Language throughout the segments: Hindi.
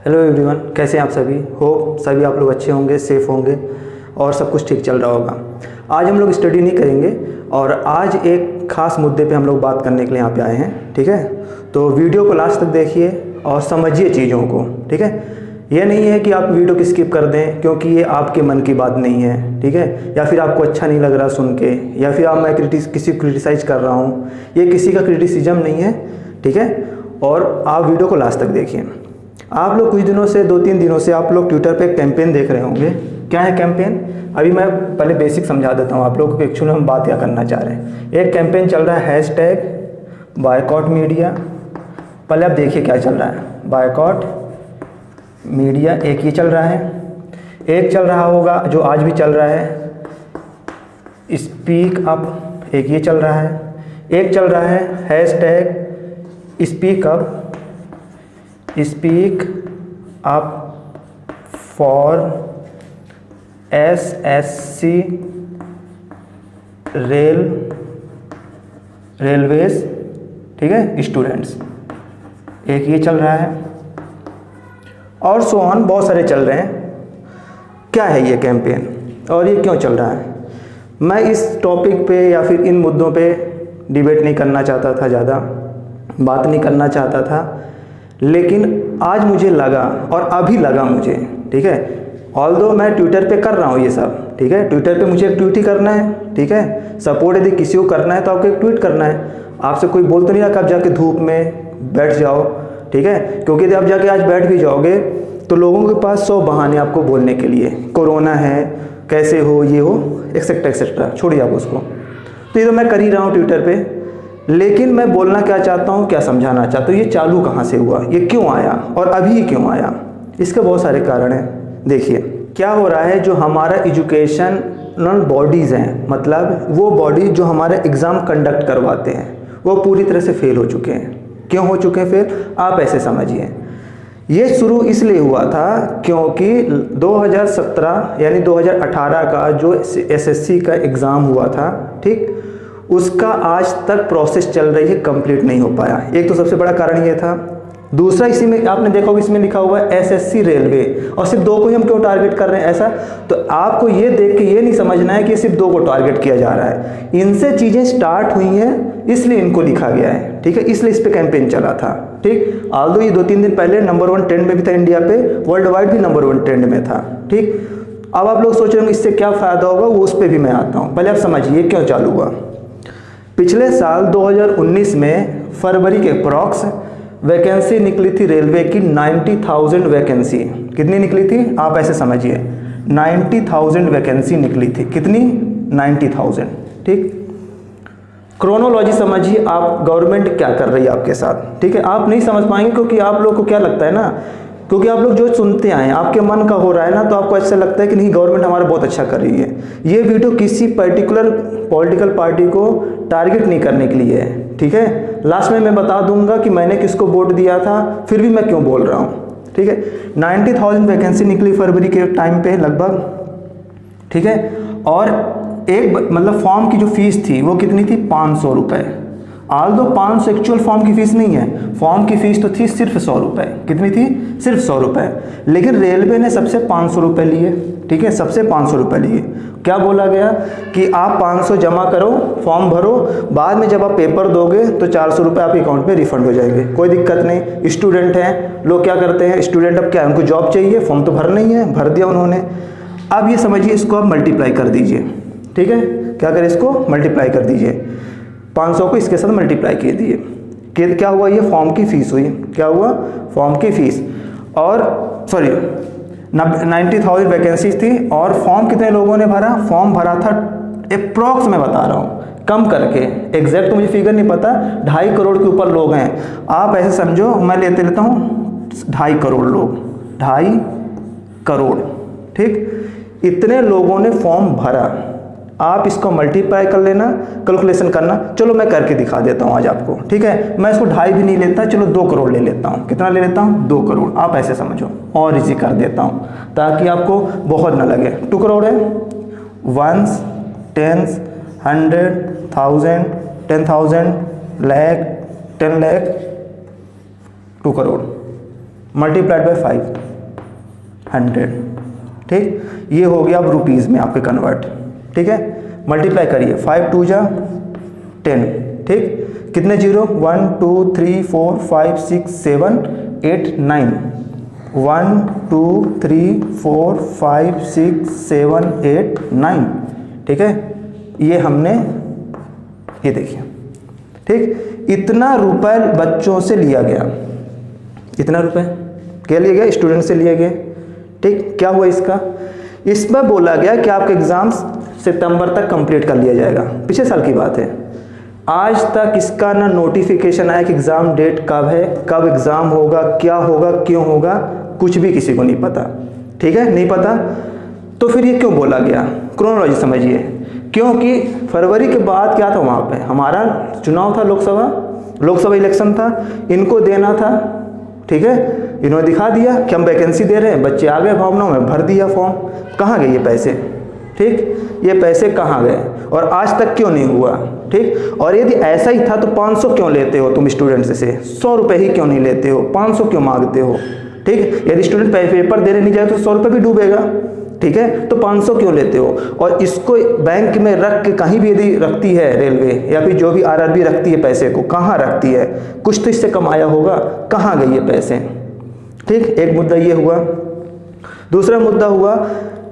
हेलो एवरीवन, कैसे हैं आप सभी। होप सभी आप लोग अच्छे होंगे, सेफ़ होंगे और सब कुछ ठीक चल रहा होगा। आज हम लोग स्टडी नहीं करेंगे और आज एक ख़ास मुद्दे पे हम लोग बात करने के लिए यहाँ पे आए हैं। ठीक है, तो वीडियो को लास्ट तक देखिए और समझिए चीज़ों को। ठीक है, यह नहीं है कि आप वीडियो को स्किप कर दें क्योंकि ये आपके मन की बात नहीं है। ठीक है, या फिर आपको अच्छा नहीं लग रहा सुन के, या फिर मैं किसी को क्रिटिसाइज़ कर रहा हूँ, ये किसी का क्रिटिसिज्म नहीं है। ठीक है, और आप वीडियो को लास्ट तक देखिए। आप लोग कुछ दिनों से 2-3 दिनों से आप लोग ट्विटर पे एक कैंपेन देख रहे होंगे। क्या है कैंपेन? अभी मैं पहले बेसिक समझा देता हूँ आप लोगों को, एक्चुअली हम बात क्या करना चाह रहे हैं। एक कैंपेन चल रहा है हैशटैग बायकॉट मीडिया। पहले आप देखिए क्या चल रहा है। बायकॉट मीडिया एक ये चल रहा है, एक चल रहा होगा जो आज भी चल रहा है स्पीक अप, एक ये चल रहा है, एक चल रहा है hashtag speak up for SSC railways. ठीक है, स्टूडेंट्स, एक ये चल रहा है और सो ऑन बहुत सारे चल रहे हैं। क्या है ये कैंपेन और ये क्यों चल रहा है? मैं इस टॉपिक पे या फिर इन मुद्दों पे डिबेट नहीं करना चाहता था, ज़्यादा बात नहीं करना चाहता था, लेकिन आज मुझे लगा और अभी लगा मुझे। ठीक है, ऑल्दो मैं ट्विटर पे कर रहा हूँ ये सब। ठीक है, ट्विटर पे मुझे एक ट्वीट ही करना है। ठीक है, सपोर्ट यदि किसी को करना है तो आपको एक ट्वीट करना है। आपसे कोई बोल तो नहीं रहा कि आप जाके धूप में बैठ जाओ। ठीक है, क्योंकि यदि आप जाके आज बैठ भी जाओगे तो लोगों के पास 100 बहाने आपको बोलने के लिए, कोरोना है, कैसे हो, ये हो, एक्सेट्रा एक्सेट्रा, छोड़िए आप उसको। तो ये तो मैं कर ही रहा हूँ ट्विटर पे, लेकिन मैं बोलना क्या चाहता हूँ, क्या समझाना चाहता हूँ, ये चालू कहाँ से हुआ, ये क्यों आया और अभी क्यों आया। इसके बहुत सारे कारण हैं। देखिए क्या हो रहा है, जो हमारा एजुकेशनल बॉडीज़ हैं, मतलब वो बॉडी जो हमारे एग्ज़ाम कंडक्ट करवाते हैं, वो पूरी तरह से फेल हो चुके हैं। क्यों हो चुके हैं फेल? आप ऐसे समझिए। ये शुरू इसलिए हुआ था क्योंकि 2017 यानी 2018 का जो SSC का एग्ज़ाम हुआ था, ठीक, उसका आज तक प्रोसेस चल रही है, कंप्लीट नहीं हो पाया। एक तो सबसे बड़ा कारण ये था। दूसरा, इसी में आपने देखा होगा, इसमें लिखा हुआ है SSC रेलवे, और सिर्फ 2 को ही हम क्यों टारगेट कर रहे हैं ऐसा? तो आपको ये देख के ये नहीं समझना है कि सिर्फ 2 को टारगेट किया जा रहा है। इनसे चीज़ें स्टार्ट हुई हैं, इसलिए इनको लिखा गया है। ठीक है, इसलिए इस पर कैंपेन चला था। ठीक, आल्दो ये 2-3 दिन पहले नंबर 1 ट्रेंड में भी था इंडिया पे, वर्ल्ड वाइड भी नंबर 1 ट्रेंड में था। ठीक, अब आप लोग सोच रहे होंगे इससे क्या फ़ायदा होगा, वो उस पर भी मैं आता हूँ। पहले आप समझिए क्यों चालू हुआ। पिछले साल 2019 में फरवरी के अप्रॉक्स वैकेंसी निकली थी रेलवे की 90,000 वैकेंसी। कितनी निकली थी आप ऐसे समझिए, 90,000 वैकेंसी निकली थी। कितनी? 90,000। ठीक, क्रोनोलॉजी समझिए आप, गवर्नमेंट क्या कर रही है आपके साथ। ठीक है, आप नहीं समझ पाएंगे क्योंकि आप लोग को क्या लगता है ना, क्योंकि आप लोग जो सुनते आए हैं, आपके मन का हो रहा है ना, तो आपको ऐसा लगता है कि नहीं गवर्नमेंट हमारा बहुत अच्छा कर रही है। ये वीडियो किसी पर्टिकुलर पॉलिटिकल पार्टी को टारगेट नहीं करने के लिए है। ठीक है, लास्ट में मैं बता दूंगा कि मैंने किसको वोट दिया था, फिर भी मैं क्यों बोल रहा हूँ। ठीक है, 90,000 वैकेंसी निकली फरवरी के टाइम पे लगभग। ठीक है, और एक मतलब फॉर्म की जो फीस थी वो कितनी थी? 500 रुपये। आल्दो 500 एक्चुअल फॉर्म की फ़ीस नहीं है, फॉर्म की फ़ीस तो थी सिर्फ 100 रुपये। कितनी थी? सिर्फ 100 रुपये। लेकिन रेलवे ने सबसे 500 रुपये लिए। ठीक है, सबसे 500 रुपये लिए। क्या बोला गया कि आप 500 जमा करो, फॉर्म भरो, बाद में जब आप पेपर दोगे तो 400 रुपये आपके अकाउंट में रिफंड हो जाएंगे, कोई दिक्कत नहीं। स्टूडेंट हैं, लोग क्या करते हैं, स्टूडेंट अब क्या है, उनको जॉब चाहिए, फॉर्म तो भरना ही है, भर दिया उन्होंने। अब ये समझिए, इसको आप मल्टीप्लाई कर दीजिए। ठीक है, क्या करें, इसको मल्टीप्लाई कर दीजिए, 500 को इसके साथ मल्टीप्लाई कर दिए। क्या हुआ? ये फॉर्म की फ़ीस हुई। क्या हुआ? फॉर्म की फ़ीस। और सॉरी 90,000 वैकेंसीज थी और फॉर्म कितने लोगों ने भरा? फॉर्म भरा था अप्रॉक्स, मैं बता रहा हूँ, कम करके, एग्जैक्ट तो मुझे फिगर नहीं पता, 2.5 करोड़ के ऊपर लोग हैं। आप ऐसे समझो, मैं लेता हूँ 2.5 करोड़ लोग, 2.5 करोड़। ठीक, इतने लोगों ने फॉर्म भरा। आप इसको मल्टीप्लाई कर लेना, कैलकुलेशन करना। चलो मैं करके दिखा देता हूँ आज आपको। ठीक है, मैं इसको 2.5 भी नहीं लेता, चलो 2 करोड़ ले लेता हूँ। कितना ले लेता हूँ? 2 करोड़। आप ऐसे समझो, और इजी कर देता हूँ ताकि आपको बहुत ना लगे। 2 करोड़ है, 1s, 10s, 100, 1000, 10,000, lakh, 10 lakh, 2 crore. Multiplied by 500, ठीक। ये हो गया अब रुपीज़ में आपके कन्वर्ट, ठीक है। मल्टीप्लाई करिए, 5 2 जा 10, ठीक। कितने जीरो, 1 2 3 4 5 6 7 8 9, 1 2 3 4 5 6 7 8 9, ठीक है। ये हमने, ये देखिए, ठीक, इतना रुपए बच्चों से लिया गया, इतना रुपए क्या लिया गया, स्टूडेंट से लिया गया, ठीक। क्या हुआ इसका, इसमें बोला गया कि आपके एग्जाम्स सितंबर तक कंप्लीट कर लिया जाएगा, पिछले साल की बात है। आज तक इसका ना नोटिफिकेशन आया कि एग्ज़ाम डेट कब है, कब एग्ज़ाम होगा, क्या होगा, क्यों होगा, कुछ भी किसी को नहीं पता, ठीक है, नहीं पता। तो फिर ये क्यों बोला गया, क्रोनोलॉजी समझिए। क्योंकि फरवरी के बाद क्या था, वहाँ पे हमारा चुनाव था, लोकसभा इलेक्शन था, इनको देना था, ठीक है। इन्होंने दिखा दिया कि हम वैकेंसी दे रहे हैं, बच्चे आ गए भावनाओं में, भर दिया फॉर्म, कहाँ गए ये पैसे, ठीक, ये पैसे कहाँ गए और आज तक क्यों नहीं हुआ, ठीक। और यदि ऐसा ही था तो 500 क्यों लेते हो तुम स्टूडेंट से, 100 रुपये ही क्यों नहीं लेते हो, 500 क्यों मांगते हो, ठीक। यदि स्टूडेंट पेपर देने नहीं जाए तो 100 रुपये भी डूबेगा, ठीक है, तो 500 क्यों लेते हो। और इसको बैंक में रख के कहीं भी यदि रखती है रेलवे या फिर जो भी आरआरबी रखती है पैसे को, कहाँ रखती है, कुछ तो इससे कमाया होगा, कहाँ गए ये पैसे, ठीक। एक मुद्दा ये हुआ। दूसरा मुद्दा हुआ,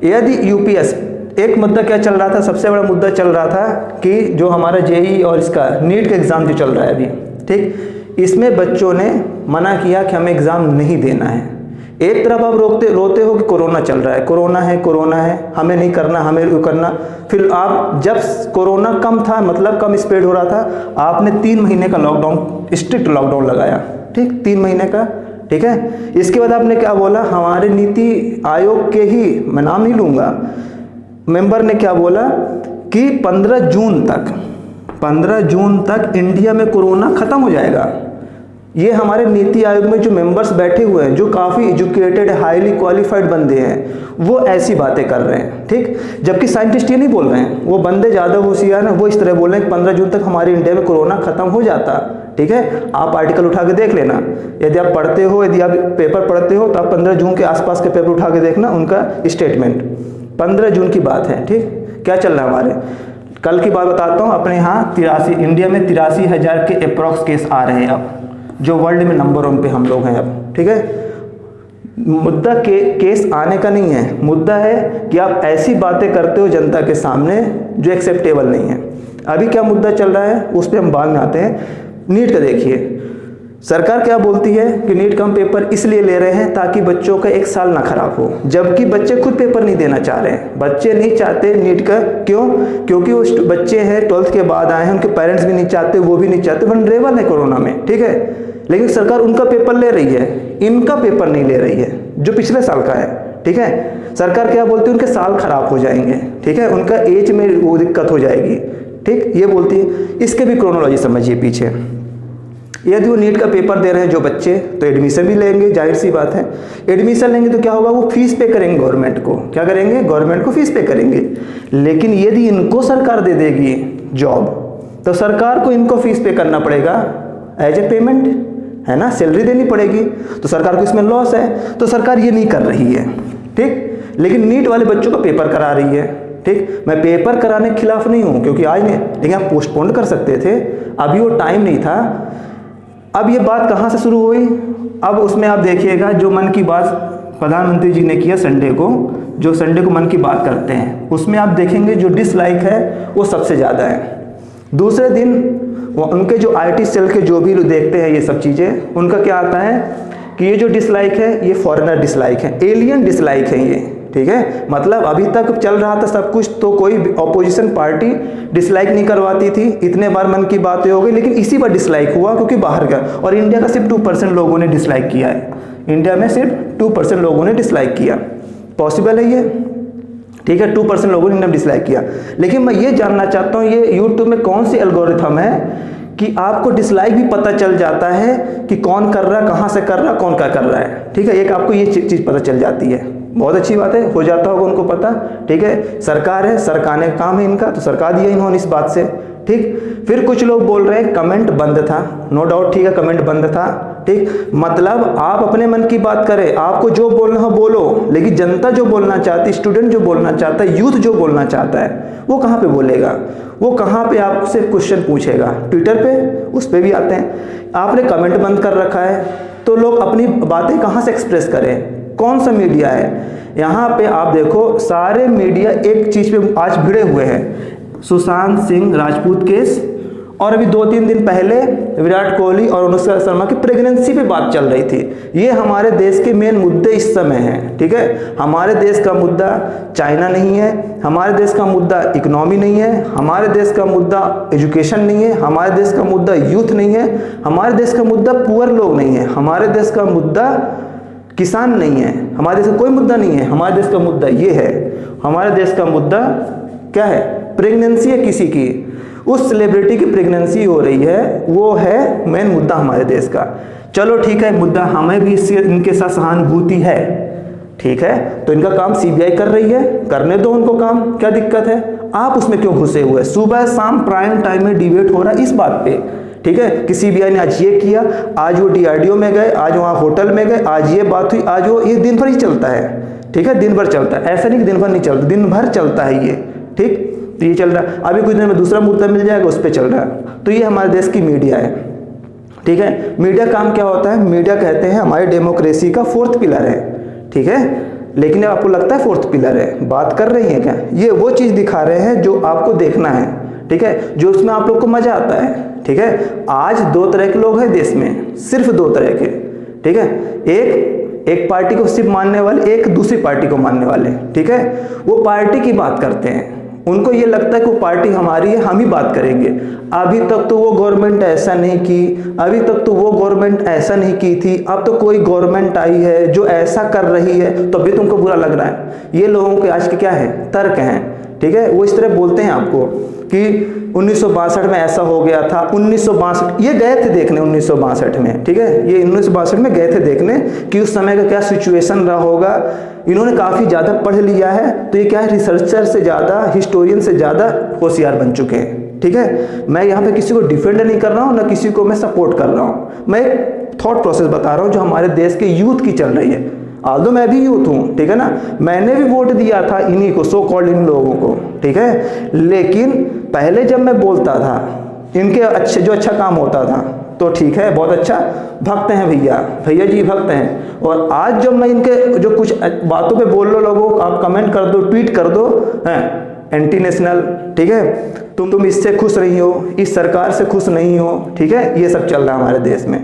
यदि यूपीएस, एक मुद्दा क्या चल रहा था, सबसे बड़ा मुद्दा चल रहा था कि जो हमारा जेईई और इसका नीट का एग्ज़ाम जो चल रहा है अभी, ठीक, इसमें बच्चों ने मना किया कि हमें एग्ज़ाम नहीं देना है। एक तरफ आप रोते हो कि कोरोना चल रहा है, कोरोना है, हमें नहीं करना, हमें करना। फिर आप जब कोरोना कम था, मतलब कम स्प्रेड हो रहा था, आपने 3 महीने का लॉकडाउन, स्ट्रिक्ट लॉकडाउन लगाया, ठीक, 3 महीने का, ठीक है। इसके बाद आपने क्या बोला, हमारे नीति आयोग के ही, मैं नाम नहीं लूँगा, मेंबर ने क्या बोला कि 15 जून तक इंडिया में कोरोना खत्म हो जाएगा। ये हमारे नीति आयोग में जो मेंबर्स बैठे हुए हैं, जो काफ़ी एजुकेटेड, हाईली क्वालिफाइड बंदे हैं, वो ऐसी बातें कर रहे हैं, ठीक। जबकि साइंटिस्ट ये नहीं बोल रहे हैं, वो बंदे ज़्यादा होशियार हैं, वो इस तरह बोल रहे हैं कि 15 जून तक हमारे इंडिया में कोरोना खत्म हो जाता, ठीक है। आप आर्टिकल उठा के देख लेना, यदि आप पढ़ते हो, यदि आप पेपर पढ़ते हो तो आप 15 जून के आसपास के पेपर उठा के देखना, उनका स्टेटमेंट 15 जून की बात है, ठीक। क्या चल रहा है हमारे, कल की बात बताता हूँ, अपने यहाँ 83, इंडिया में 83,000 के अप्रॉक्स केस आ रहे हैं अब, जो वर्ल्ड में नंबर 1 पे हम लोग हैं अब, ठीक है। मुद्दा केस आने का नहीं है, मुद्दा है कि आप ऐसी बातें करते हो जनता के सामने जो एक्सेप्टेबल नहीं है। अभी क्या मुद्दा चल रहा है उस पर हम बाद में आते हैं। नीट का देखिए, सरकार क्या बोलती है कि नीट का हम पेपर इसलिए ले रहे हैं ताकि बच्चों का 1 साल ना खराब हो, जबकि बच्चे खुद पेपर नहीं देना चाह रहे हैं, बच्चे नहीं चाहते नीट का। क्यों? क्योंकि वो बच्चे हैं 12th के बाद आए हैं, उनके पेरेंट्स भी नहीं चाहते, वो भी नहीं चाहते, वनरेबल है कोरोना में, ठीक है। लेकिन सरकार उनका पेपर ले रही है, इनका पेपर नहीं ले रही है जो पिछले साल का है, ठीक है। सरकार क्या बोलती है, उनके साल खराब हो जाएंगे, ठीक है, उनका एज में वो दिक्कत हो जाएगी, ठीक, ये बोलती है। इसके भी क्रोनोलॉजी समझिए पीछे। यदि वो नीट का पेपर दे रहे हैं जो बच्चे, तो एडमिशन भी लेंगे, जाहिर सी बात है। एडमिशन लेंगे तो क्या होगा, वो फीस पे करेंगे गवर्नमेंट को, क्या करेंगे, गवर्नमेंट को फीस पे करेंगे। लेकिन यदि इनको सरकार दे देगी जॉब, तो सरकार को इनको फीस पे करना पड़ेगा एज ए पेमेंट, है ना, सैलरी देनी पड़ेगी, तो सरकार को इसमें लॉस है, तो सरकार ये नहीं कर रही है, ठीक। लेकिन नीट वाले बच्चों का पेपर करा रही है, ठीक। मैं पेपर कराने के खिलाफ नहीं हूँ, क्योंकि आज नहीं, लेकिन आप पोस्टपोन कर सकते थे, अभी वो टाइम नहीं था। अब ये बात कहाँ से शुरू हुई, अब उसमें आप देखिएगा जो मन की बात प्रधानमंत्री जी ने किया संडे को, जो संडे को मन की बात करते हैं, उसमें आप देखेंगे जो डिसलाइक है वो सबसे ज़्यादा है। दूसरे दिन वो उनके जो IT सेल के जो भी लोग देखते हैं ये सब चीज़ें, उनका क्या आता है कि ये जो डिसलाइक है ये फॉरेनर डिसलाइक है, एलियन डिसलाइक है ये, ठीक है। मतलब अभी तक चल रहा था सब कुछ, तो कोई ऑपोजिशन पार्टी डिसलाइक नहीं करवाती थी, इतने बार मन की बातें हो गई, लेकिन इसी बार डिसलाइक हुआ क्योंकि बाहर का, और इंडिया का सिर्फ 2% लोगों ने डिसलाइक किया है, इंडिया में सिर्फ 2% लोगों ने डिसलाइक किया। पॉसिबल है ये, ठीक है, 2% लोगों ने डिसलाइक किया। लेकिन मैं ये जानना चाहता हूँ, ये यूट्यूब में कौन सी एल्गोरिथम है कि आपको डिसलाइक भी पता चल जाता है कि कौन कर रहा है, कहाँ से कर रहा है, कौन क्या कर रहा है, ठीक है। एक आपको ये चीज़ पता चल जाती है, बहुत अच्छी बात है, हो जाता होगा उनको पता, ठीक है। सरकार है, सरकाने का काम है इनका, तो सरकार दिया इन्होंने इस बात से, ठीक। फिर कुछ लोग बोल रहे हैं कमेंट बंद था, नो डाउट, ठीक है, कमेंट बंद था, ठीक, मतलब आप अपने मन की बात करें, आपको जो बोलना हो बोलो, लेकिन जनता जो बोलना चाहती, स्टूडेंट जो बोलना चाहता है, यूथ जो बोलना चाहता है, वो कहाँ पे बोलेगा, वो कहाँ पे आपसे क्वेश्चन पूछेगा? ट्विटर पे, उस पे भी आते हैं। आपने कमेंट बंद कर रखा है तो लोग अपनी बातें कहाँ से एक्सप्रेस करें? कौन सा मीडिया है? यहाँ पे आप देखो सारे मीडिया एक चीज़ पे आज भिड़े हुए हैं, सुशांत सिंह राजपूत केस, और अभी 2-3 दिन पहले विराट कोहली और अनुष्का शर्मा की प्रेगनेंसी पे बात चल रही थी। ये हमारे देश के मेन मुद्दे इस समय हैं, ठीक है। हमारे देश का मुद्दा चाइना नहीं है, हमारे देश का मुद्दा इकोनॉमी नहीं है, हमारे देश का मुद्दा एजुकेशन नहीं है, हमारे देश का मुद्दा यूथ नहीं है, हमारे देश का मुद्दा पुअर लोग नहीं है, हमारे देश का मुद्दा किसान नहीं है, हमारे देश का कोई मुद्दा नहीं है। हमारे देश का मुद्दा ये है, हमारे देश का मुद्दा क्या है? प्रेगनेंसी है किसी की, उस सेलिब्रिटी की प्रेगनेंसी हो रही है, वो है मेन मुद्दा हमारे देश का। चलो ठीक है, मुद्दा हमें भी इससे इनके साथ सहानुभूति है, ठीक है, तो इनका काम सीबीआई कर रही है, करने दो उनको काम, क्या दिक्कत है? आप उसमें क्यों घुसे हुए? सुबह शाम प्राइम टाइम में डिबेट हो रहा है इस बात पे, ठीक है, कि सीबीआई ने आज ये किया, आज वो डीआरडीओ में गए, आज वहाँ होटल में गए, आज ये बात हुई, आज वो, ये दिन भर ही चलता है, ठीक है, दिन भर चलता है, ऐसा नहीं कि दिन भर नहीं चलता, दिन भर चलता है ये, ठीक, तो ये चल रहा है। अभी कुछ दिन में दूसरा मुद्दा मिल जाएगा, उस पर चल रहा है। तो ये हमारे देश की मीडिया है, ठीक है। मीडिया काम क्या होता है? मीडिया कहते हैं हमारी डेमोक्रेसी का 4th पिलर है, ठीक है, लेकिन आपको लगता है 4th पिलर है? बात कर रही है क्या? ये वो चीज़ दिखा रहे हैं जो आपको देखना है, ठीक है, जो उसमें आप लोग को मजा आता है, ठीक है। आज 2 तरह के लोग हैं देश में, सिर्फ 2 तरह के, ठीक है। एक पार्टी को सिर्फ मानने वाले, एक दूसरी पार्टी को मानने वाले, ठीक है। वो पार्टी की बात करते हैं, उनको ये लगता है कि वो पार्टी हमारी है, हम ही बात करेंगे। अभी तक तो वो गवर्नमेंट ऐसा नहीं की, अभी तक तो वो गवर्नमेंट ऐसा नहीं की थी, अब तो कोई गवर्नमेंट आई है जो ऐसा कर रही है, तो अभी तुमको बुरा लग रहा है। ये लोगों के आज के क्या है? तर्क हैं, ठीक है। वो इस तरह बोलते हैं आपको कि 1962 में ऐसा हो गया था, 1962, ये गए थे देखने 1962 में, ठीक है, ये 1962 में गए थे देखने कि उस समय का क्या सिचुएशन रहा होगा। इन्होंने काफ़ी ज़्यादा पढ़ लिया है, तो ये क्या है, रिसर्चर से ज़्यादा, हिस्टोरियन से ज़्यादा होशियार बन चुके हैं, ठीक है। मैं यहाँ पे किसी को डिफेंड नहीं कर रहा हूँ, ना किसी को मैं सपोर्ट कर रहा हूँ, मैं एक थॉट प्रोसेस बता रहा हूँ जो हमारे देश के यूथ की चल रही है। आदो मैं भी यूथ हूँ, ठीक है ना, मैंने भी वोट दिया था इन्हीं को, सो कॉल्ड इन लोगों को, ठीक है। लेकिन पहले जब मैं बोलता था इनके अच्छे जो अच्छा काम होता था तो ठीक है, बहुत अच्छा, भक्त हैं भैया जी भक्त हैं। और आज जब मैं इनके जो कुछ बातों पे बोल लो, लोगों आप कमेंट कर दो, ट्वीट कर दो, हैं एंटी नेशनल, ठीक है, तुम इससे खुश नहीं हो, इस सरकार से खुश नहीं हो, ठीक है, ये सब चल रहा है हमारे देश में,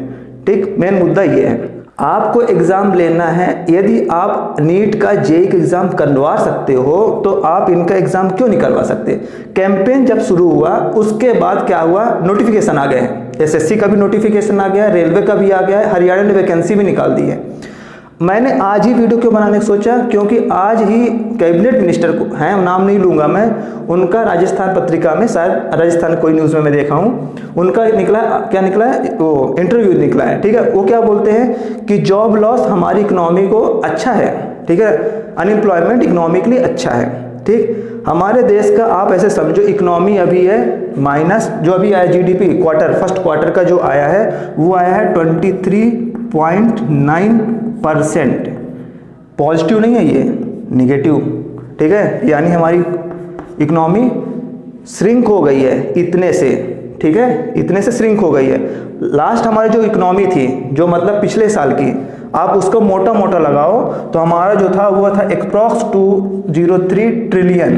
ठीक। मेन मुद्दा ये है, आपको एग्ज़ाम लेना है, यदि आप नीट का जेईई का एग्ज़ाम करवा सकते हो तो आप इनका एग्ज़ाम क्यों नहीं करवा सकते? कैंपेन जब शुरू हुआ उसके बाद क्या हुआ, नोटिफिकेशन आ गए हैं, एसएससी का भी नोटिफिकेशन आ गया है, रेलवे का भी आ गया है, हरियाणा ने वैकेंसी भी निकाल दी है। मैंने आज ही वीडियो क्यों बनाने की सोचा, क्योंकि आज ही कैबिनेट मिनिस्टर को हैं, नाम नहीं लूँगा मैं, उनका राजस्थान पत्रिका में, शायद राजस्थान कोई न्यूज़ में मैं देखा हूँ, उनका निकला, क्या निकला है, वो इंटरव्यू निकला है, ठीक है। वो क्या बोलते हैं कि जॉब लॉस हमारी इकोनॉमी को अच्छा है, ठीक है, अनएम्प्लॉयमेंट इकोनॉमिकली अच्छा है, ठीक। हमारे देश का आप ऐसे समझो इकोनॉमी अभी है माइनस, जो अभी आया जीडीपी फर्स्ट क्वार्टर का जो आया है वो आया है 23.9%, पॉजिटिव नहीं है ये, निगेटिव, ठीक है, यानी हमारी इकोनॉमी श्रिंक हो गई है इतने से, ठीक है, इतने से श्रिंक हो गई है। लास्ट हमारी जो इकोनॉमी थी, जो मतलब पिछले साल की, आप उसको मोटा मोटा लगाओ तो हमारा जो था वो था अप्रॉक्स 203 ट्रिलियन,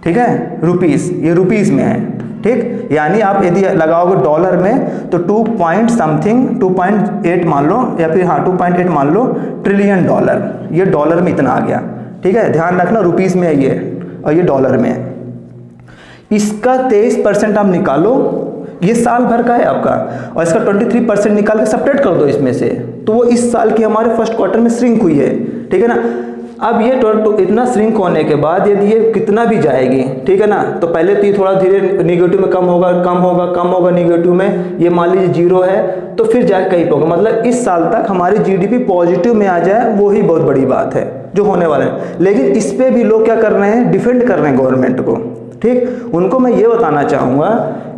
ठीक है, रुपीस, ये रुपीस में है, ठीक। यानी आप यदि लगाओगे डॉलर में तो 2.8 मान लो, या फिर हाँ 2.8 मान लो ट्रिलियन डॉलर, ये डॉलर में इतना आ गया, ठीक है, ध्यान रखना रुपीस में है ये, और ये डॉलर में है। इसका 23% आप निकालो, ये साल भर का है आपका, और इसका 23% निकाल के सेपरेट कर दो इसमें से, तो वो इस साल की हमारे फर्स्ट क्वार्टर में श्रिंक हुई है, ठीक है ना। अब ये तो इतना श्रिंक होने के बाद यदि ये कितना भी जाएगी, ठीक है ना, तो पहले तो ये थोड़ा धीरे निगेटिव में कम होगा निगेटिव में, ये मान लीजिए 0 है तो फिर जाके कहीं होगा, मतलब इस साल तक हमारी जीडीपी पॉजिटिव में आ जाए, वो ही बहुत बड़ी बात है जो होने वाला है। लेकिन इस पर भी लोग क्या कर रहे हैं, डिफेंड कर रहे हैं गवर्नमेंट को, ठीक। उनको मैं ये बताना चाहूँगा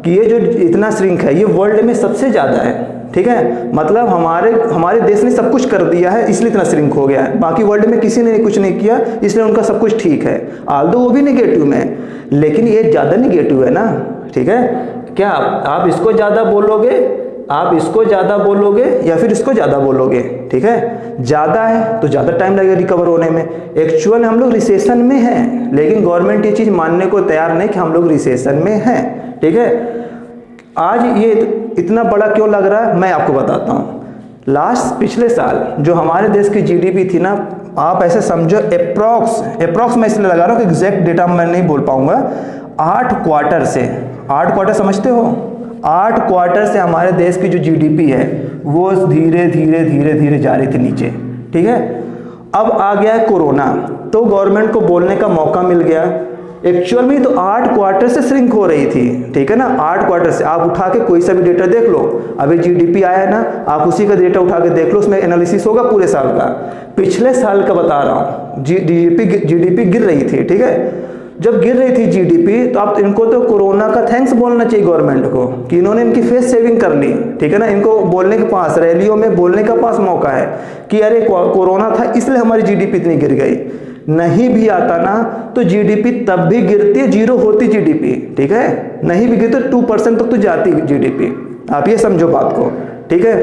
कि ये जो इतना श्रिंक है ये वर्ल्ड में सबसे ज़्यादा है, ठीक है, मतलब हमारे देश ने सब कुछ कर दिया है इसलिए इतना श्रिंक हो गया है, बाकी वर्ल्ड में किसी ने कुछ नहीं किया इसलिए उनका सब कुछ ठीक है। आल्दो वो भी नेगेटिव में, लेकिन ये ज़्यादा नेगेटिव है ना, ठीक है। क्या आप इसको ज़्यादा बोलोगे, आप इसको ज़्यादा बोलोगे या फिर इसको ज़्यादा बोलोगे, ठीक है। ज़्यादा है तो ज़्यादा टाइम लगेगा रिकवर होने में। एक्चुअल हम लोग रिसेशन में हैं, लेकिन गवर्नमेंट ये चीज़ मानने को तैयार नहीं कि हम लोग रिसेशन में हैं, ठीक है। आज ये इतना बड़ा क्यों लग रहा है मैं आपको बताता हूँ। पिछले साल जो हमारे देश की जीडीपी थी ना, आप ऐसे समझो अप्रॉक्स मैं इसलिए लगा रहा हूँ कि एग्जैक्ट डेटा मैं नहीं बोल पाऊंगा, 8 क्वार्टर से, 8 क्वार्टर समझते हो, 8 क्वार्टर से हमारे देश की जो जीडीपी है वो धीरे धीरे जा रही थी नीचे, ठीक है। अब आ गया है कोरोना, तो गवर्नमेंट को बोलने का मौका मिल गया। एक्चुअल में तो 8 क्वार्टर से श्रिंक हो रही थी, ठीक है ना। 8 क्वार्टर से आप उठा के कोई सा भी डेटा देख लो, अभी जीडीपी आया है ना, आप उसी का डेटा उठा के देख लो, उसमें एनालिसिस होगा पूरे साल का। पिछले साल का बता रहा हूँ, जीडीपी गिर रही थी, ठीक है। जब गिर रही थी जीडीपी तो आप इनको तो कोरोना का थैंक्स बोलना चाहिए गवर्नमेंट को कि इन्होंने इनकी फेस सेविंग कर ली, ठीक है ना। इनको बोलने के पास, रैलियों में बोलने का पास मौका है कि अरे कोरोना था इसलिए हमारी जीडीपी इतनी गिर गई। नहीं भी आता ना तो जीडीपी तब भी गिरती है, जीरो होती जीडीपी, ठीक है। नहीं भी गिरती तो 2% तक तो जाती जीडीपी, आप ये समझो बात को, ठीक है।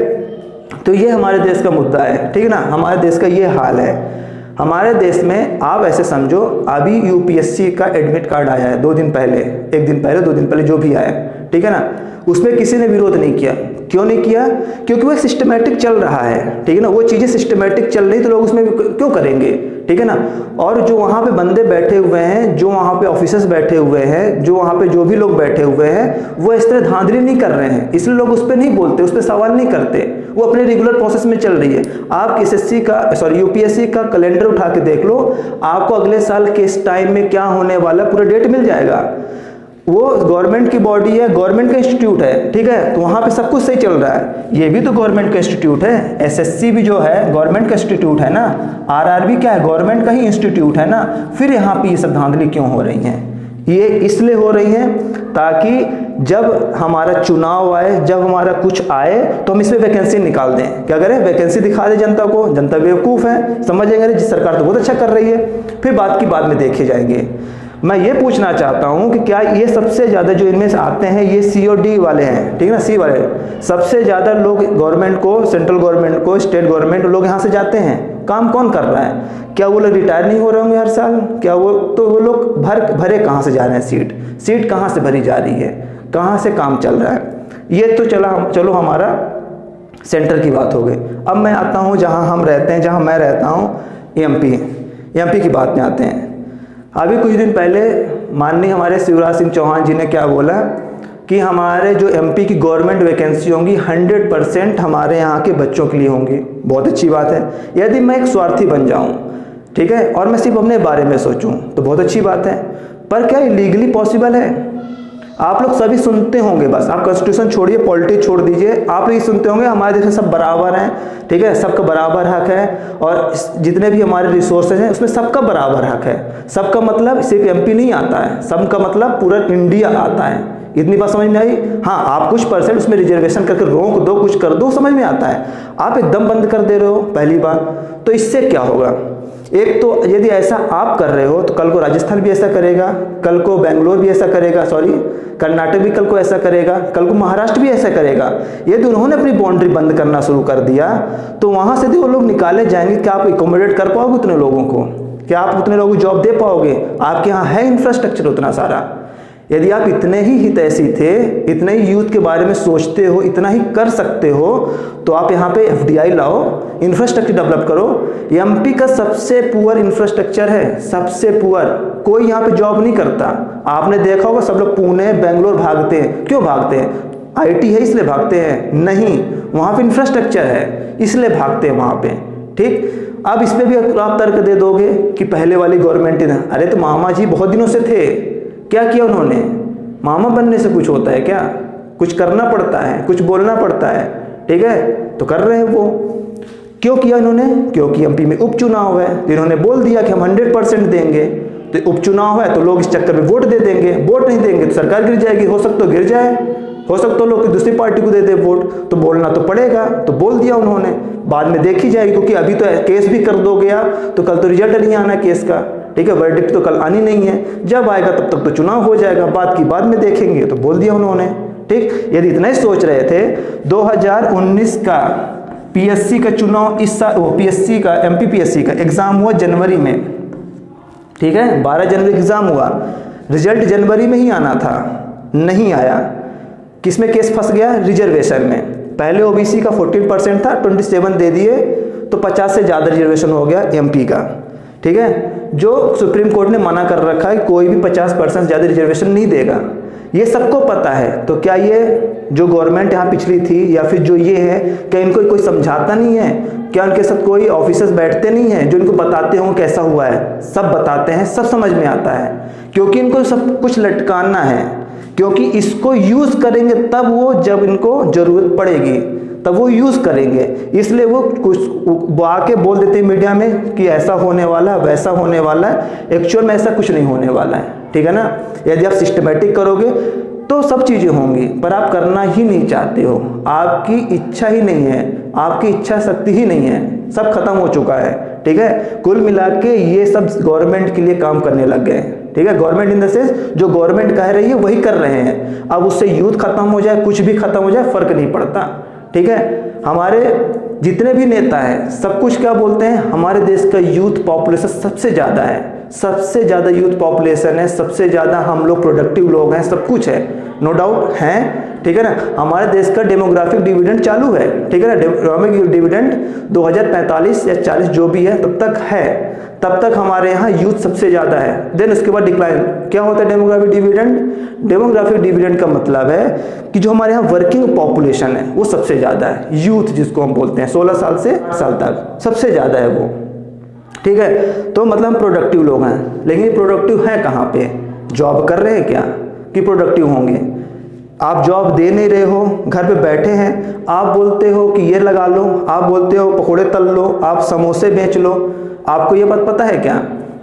तो ये हमारे देश का मुद्दा है, ठीक है ना। हमारे देश का ये हाल है। हमारे देश में आप ऐसे समझो, अभी यूपीएससी का एडमिट कार्ड आया है 2 दिन पहले, 1 दिन पहले, 2 दिन पहले जो भी आया, ठीक है ना। उसमें किसी ने विरोध नहीं किया। क्यों नहीं किया? क्योंकि वो सिस्टमेटिक चल रहा है, ठीक है ना। वो चीज़ें सिस्टमेटिक चल रही तो लोग उसमें क्यों करेंगे, ठीक है ना। और जो वहाँ पे बंदे बैठे हुए हैं, जो वहाँ पे ऑफिसर्स बैठे हुए हैं, जो वहाँ पे जो भी लोग बैठे हुए हैं, वो इस तरह धांधली नहीं कर रहे हैं, इसलिए लोग उस पर नहीं बोलते, उस पर सवाल नहीं करते, वो अपने रेगुलर प्रोसेस में चल रही है। आप यूपीएससी का कैलेंडर उठा के देख लो, आपको अगले साल किस टाइम में क्या होने वाला पूरा डेट मिल जाएगा। वो गवर्नमेंट की बॉडी है, गवर्नमेंट का इंस्टीट्यूट है, ठीक है। तो वहाँ पे सब कुछ सही चल रहा है। ये भी तो गवर्नमेंट का इंस्टीट्यूट है, एसएससी भी जो है गवर्नमेंट का इंस्टीट्यूट है ना, आरआरबी क्या है, गवर्नमेंट का ही इंस्टीट्यूट है ना। फिर यहाँ पे ये सब धांधली क्यों हो रही हैं? ये इसलिए हो रही हैं ताकि जब हमारा चुनाव आए, जब हमारा कुछ आए तो हम इसमें वैकेंसी निकाल दें। क्या करें? वैकेंसी दिखा दें जनता को, जनता बेवकूफ़ है, समझेंगे अरे सरकार तो बहुत अच्छा कर रही है, फिर बात की बाद में देखे जाएंगे। मैं ये पूछना चाहता हूँ कि क्या ये सबसे ज़्यादा जो इनमें से आते हैं ये सी और डी वाले हैं, ठीक है ना, सी वाले, सबसे ज़्यादा लोग गवर्नमेंट को, सेंट्रल गवर्नमेंट को, स्टेट गवर्नमेंट लोग यहाँ से जाते हैं। काम कौन कर रहा है? क्या वो लोग रिटायर नहीं हो रहे होंगे हर साल? क्या वो लोग भरे कहाँ से जा रहे हैं? सीट कहाँ से भरी जा रही है? कहाँ से काम चल रहा है? ये तो चलो हमारा सेंटर की बात हो गई। अब मैं आता हूँ जहाँ हम रहते हैं, जहाँ मैं रहता हूँ, एमपी की बात में आते हैं। अभी कुछ दिन पहले माननीय हमारे शिवराज सिंह चौहान जी ने क्या बोला कि हमारे जो एमपी की गवर्नमेंट वैकेंसी होंगी 100% हमारे यहाँ के बच्चों के लिए होंगी। बहुत अच्छी बात है। यदि मैं एक स्वार्थी बन जाऊँ, ठीक है, और मैं सिर्फ अपने बारे में सोचूं तो बहुत अच्छी बात है, पर क्या ये लीगली पॉसिबल है? आप लोग सभी सुनते होंगे, बस आप कॉन्स्टिट्यूशन छोड़िए, पॉलिटिक्स छोड़ दीजिए, आप लोग ये सुनते होंगे हमारे देश में सब बराबर हैं, ठीक है, सबका बराबर हक है, और जितने भी हमारे रिसोर्सेज हैं उसमें सबका बराबर हक है। सबका मतलब सिर्फ एमपी नहीं आता है, सबका मतलब पूरा इंडिया आता है। इतनी बात समझ में आई? हाँ, आप कुछ परसेंट उसमें रिजर्वेशन करके रोक दो, कुछ कर दो, समझ में आता है। आप एकदम बंद कर दे रहे हो पहली बात, तो इससे क्या होगा? एक तो यदि ऐसा आप कर रहे हो तो कल को राजस्थान भी ऐसा करेगा, कल को बेंगलोर भी ऐसा करेगा, कर्नाटक भी कल को ऐसा करेगा, कल को महाराष्ट्र भी ऐसा करेगा। यदि उन्होंने अपनी बाउंड्री बंद करना शुरू कर दिया तो वहाँ से वो लोग निकाले जाएंगे। क्या आप एकोमोडेट कर पाओगे उतने लोगों को? क्या आप उतने लोगों को जॉब दे पाओगे? आपके यहाँ है इंफ्रास्ट्रक्चर उतना सारा? यदि आप इतने ही हितैषी थे, इतने ही यूथ के बारे में सोचते हो, इतना ही कर सकते हो, तो आप यहाँ पे एफडीआई लाओ, इंफ्रास्ट्रक्चर डेवलप करो। एमपी का सबसे पुअर इंफ्रास्ट्रक्चर है, सबसे पुअर। कोई यहाँ पे जॉब नहीं करता। आपने देखा होगा सब लोग पुणे, बेंगलोर भागते हैं। क्यों भागते हैं? आईटी है इसलिए भागते हैं? नहीं, वहाँ पे इंफ्रास्ट्रक्चर है इसलिए भागते हैं वहाँ पे, ठीक। अब इस पर भी आप तर्क दे दोगे कि पहले वाली गवर्नमेंट ने, अरे तो मामा जी बहुत दिनों से थे, क्या किया उन्होंने? मामा बनने से कुछ होता है क्या? कुछ करना पड़ता है, कुछ बोलना पड़ता है, ठीक है, तो कर रहे हैं वो। क्यों किया इन्होंने? क्योंकि एमपी में उपचुनाव है, इन्होंने बोल दिया कि हम 100% देंगे। तो उपचुनाव है तो लोग इस चक्कर में वोट दे देंगे, वोट नहीं देंगे तो सरकार गिर जाएगी। हो सकता है गिर जाए, हो सकता है लोग दूसरी पार्टी को दे दे वोट, तो बोलना तो पड़ेगा, तो बोल दिया उन्होंने, बाद में देखी जाएगी, क्योंकि अभी तो केस भी कर दोगे आप तो कल तो रिजल्ट नहीं आना केस का, ठीक है, वर्डिक्ट तो कल आनी नहीं है, जब आएगा तब तक तो चुनाव हो जाएगा, बात की बाद में देखेंगे, तो बोल दिया उन्होंने, ठीक। यदि इतना ही सोच रहे थे, 2019 का पीएससी का चुनाव इस साल, वो पीएससी का एमपीपीएससी का एग्जाम हुआ जनवरी में, ठीक है, 12 जनवरी एग्जाम हुआ, रिजल्ट जनवरी में ही आना था, नहीं आया। किसमें केस फंस गया? रिजर्वेशन में। पहले ओबीसी का 14% था, 27 दे दिए, तो 50 से ज़्यादा रिजर्वेशन हो गया एमपी का, ठीक है, जो सुप्रीम कोर्ट ने मना कर रखा है कोई भी 50% ज़्यादा रिजर्वेशन नहीं देगा, ये सबको पता है। तो क्या ये जो गवर्नमेंट यहाँ पिछली थी या फिर जो ये है, क्या इनको कोई समझाता नहीं है? क्या उनके साथ कोई ऑफिसर्स बैठते नहीं हैं जो इनको बताते हों कैसा हुआ है? सब बताते हैं, सब समझ में आता है, क्योंकि इनको सब कुछ लटकाना है, क्योंकि इसको यूज़ करेंगे तब वो, जब इनको ज़रूरत पड़ेगी तब वो यूज़ करेंगे, इसलिए वो कुछ आके बोल देते हैं मीडिया में कि ऐसा होने वाला है, वैसा होने वाला है, एक्चुअल में ऐसा कुछ नहीं होने वाला है, ठीक है ना। यदि आप सिस्टमेटिक करोगे तो सब चीज़ें होंगी, पर आप करना ही नहीं चाहते हो, आपकी इच्छा ही नहीं है, आपकी इच्छा शक्ति ही नहीं है, सब खत्म हो चुका है, ठीक है। कुल मिला के ये सब गवर्नमेंट के लिए काम करने लग गए, ठीक है, गवर्नमेंट इन द सेंस जो गवर्नमेंट कह रही है वही कर रहे हैं। अब उससे यूथ खत्म हो जाए, कुछ भी खत्म हो जाए, फर्क नहीं पड़ता, ठीक है। हमारे जितने भी नेता हैं सब कुछ क्या बोलते हैं, हमारे देश का यूथ पॉपुलेशन सबसे ज़्यादा है, सबसे ज़्यादा यूथ पॉपुलेशन है, सबसे ज़्यादा हम लोग प्रोडक्टिव लोग हैं, सब कुछ है, नो डाउट हैं, ठीक है ना। हमारे देश का डेमोग्राफिक डिविडेंड चालू है, ठीक है ना, डेमोग्राफिक डिविडेंड 2045 या 40 जो भी है तब तक है, तब तक हमारे यहाँ यूथ सबसे ज़्यादा है, देन उसके बाद डिक्लाइन। क्या होता है डेमोग्राफिक डिविडेंड? डेमोग्राफिक डिविडेंड का मतलब है कि जो हमारे यहाँ वर्किंग पॉपुलेशन है वो सबसे ज़्यादा है, यूथ जिसको हम बोलते हैं 16 साल से साल तक सबसे ज़्यादा है वो, ठीक है। तो मतलब हम प्रोडक्टिव लोग हैं, लेकिन प्रोडक्टिव हैं कहाँ पे? जॉब कर रहे हैं क्या कि प्रोडक्टिव होंगे? आप जॉब दे नहीं रहे हो, घर पे बैठे हैं, आप बोलते हो कि ये लगा लो, आप बोलते हो पकौड़े तल लो, आप समोसे बेच लो। आपको ये बात पता है क्या,